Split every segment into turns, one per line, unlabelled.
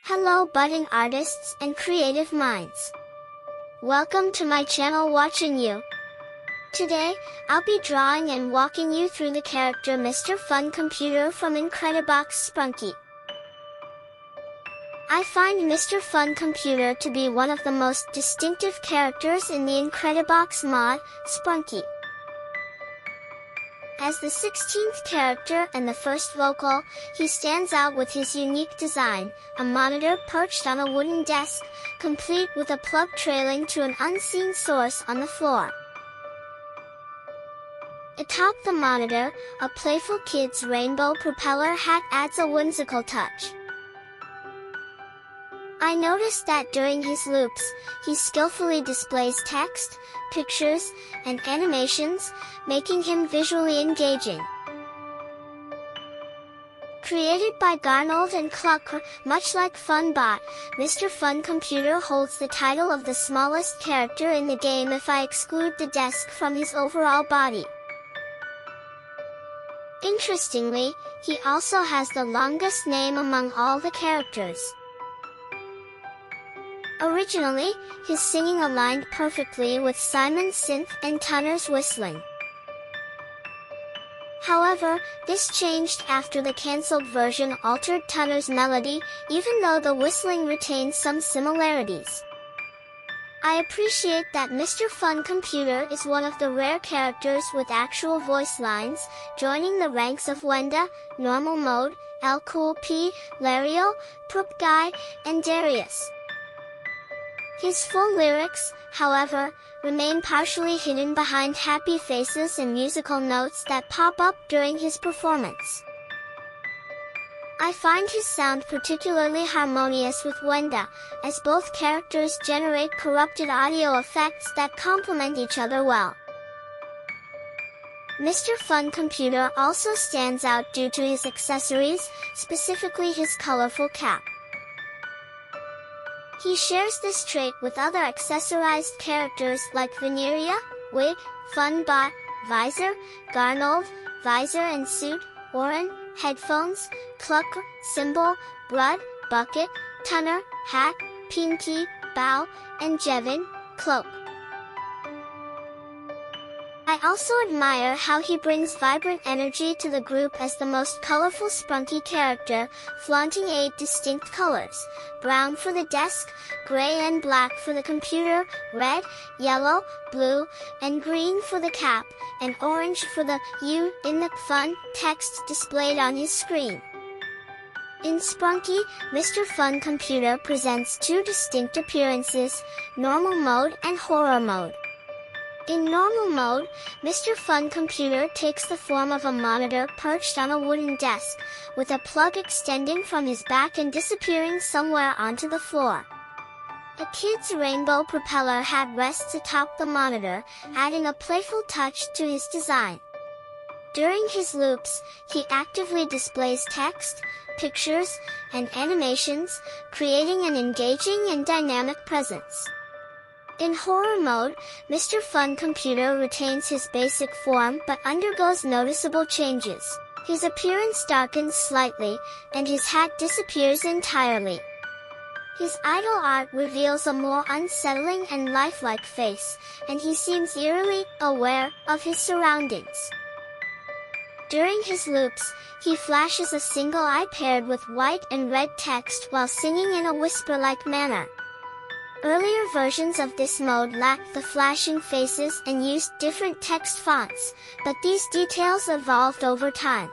Hello budding artists and creative minds. Welcome to my channel Watching You. Today, I'll be drawing and walking you through the character Mr. Fun Computer from Incredibox Sprunki. I find Mr. Fun Computer to be one of the most distinctive characters in the Incredibox mod, Sprunki. As the 16th character and the first vocal, he stands out with his unique design, a monitor perched on a wooden desk, complete with a plug trailing to an unseen source on the floor. Atop the monitor, a playful kid's rainbow propeller hat adds a whimsical touch. I noticed that during his loops, he skillfully displays text, pictures, and animations, making him visually engaging. Created by Garnold and Clucker, much like FunBot, Mr. Fun Computer holds the title of the smallest character in the game if I exclude the desk from his overall body. Interestingly, he also has the longest name among all the characters. Originally, his singing aligned perfectly with Simon's synth and Tunner's whistling. However, this changed after the cancelled version altered Tunner's melody, even though the whistling retains some similarities. I appreciate that Mr. Fun Computer is one of the rare characters with actual voice lines, joining the ranks of Wenda, Normal Mode, El Cool P, Lario, Proop Guy, and Darius. His full lyrics, however, remain partially hidden behind happy faces and musical notes that pop up during his performance. I find his sound particularly harmonious with Wenda, as both characters generate corrupted audio effects that complement each other well. Mr. Fun Computer also stands out due to his accessories, specifically his colorful cap. He shares this trait with other accessorized characters like Veneria, Wig, FunBot, Visor, Garnold, Visor and Suit, Orin, Headphones, Clucker, Symbol, Blood, Bucket, Tunner, Hat, Pinky, Bow, and Jevin, Cloak. I also admire how he brings vibrant energy to the group as the most colorful Sprunki character, flaunting 8 distinct colors: brown for the desk, gray and black for the computer, red, yellow, blue, and green for the cap, and orange for the U in the fun text displayed on his screen. In Sprunki, Mr. Fun Computer presents 2 distinct appearances, normal mode and horror mode. In normal mode, Mr. Fun Computer takes the form of a monitor perched on a wooden desk, with a plug extending from his back and disappearing somewhere onto the floor. A kid's rainbow propeller hat rests atop the monitor, adding a playful touch to his design. During his loops, he actively displays text, pictures, and animations, creating an engaging and dynamic presence. In horror mode, Mr. Fun Computer retains his basic form but undergoes noticeable changes. His appearance darkens slightly, and his hat disappears entirely. His idle art reveals a more unsettling and lifelike face, and he seems eerily aware of his surroundings. During his loops, he flashes a single eye paired with white and red text while singing in a whisper-like manner. Earlier versions of this mode lacked the flashing faces and used different text fonts, but these details evolved over time.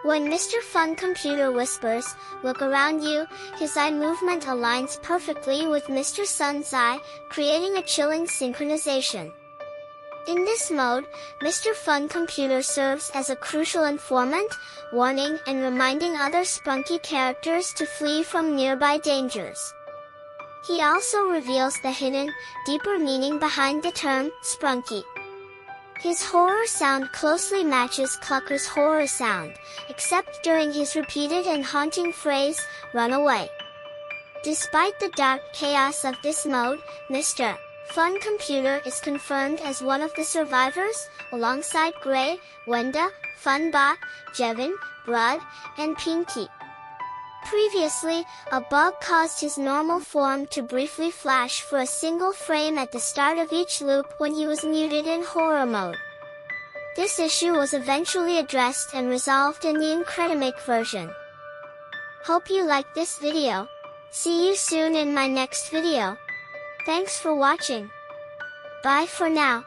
When Mr. Fun Computer whispers, "Look around you," his eye movement aligns perfectly with Mr. Sun's eye, creating a chilling synchronization. In this mode, Mr. Fun Computer serves as a crucial informant, warning and reminding other Sprunki characters to flee from nearby dangers. He also reveals the hidden, deeper meaning behind the term, Sprunki. His horror sound closely matches Clucker's horror sound, except during his repeated and haunting phrase, "Run away." Despite the dark chaos of this mode, Mr. Fun Computer is confirmed as one of the survivors, alongside Gray, Wenda, Funbot, Jevin, Brud, and Pinky. Previously, a bug caused his normal form to briefly flash for a single frame at the start of each loop when he was muted in horror mode. This issue was eventually addressed and resolved in the Incredibox version. Hope you liked this video. See you soon in my next video. Thanks for watching. Bye for now.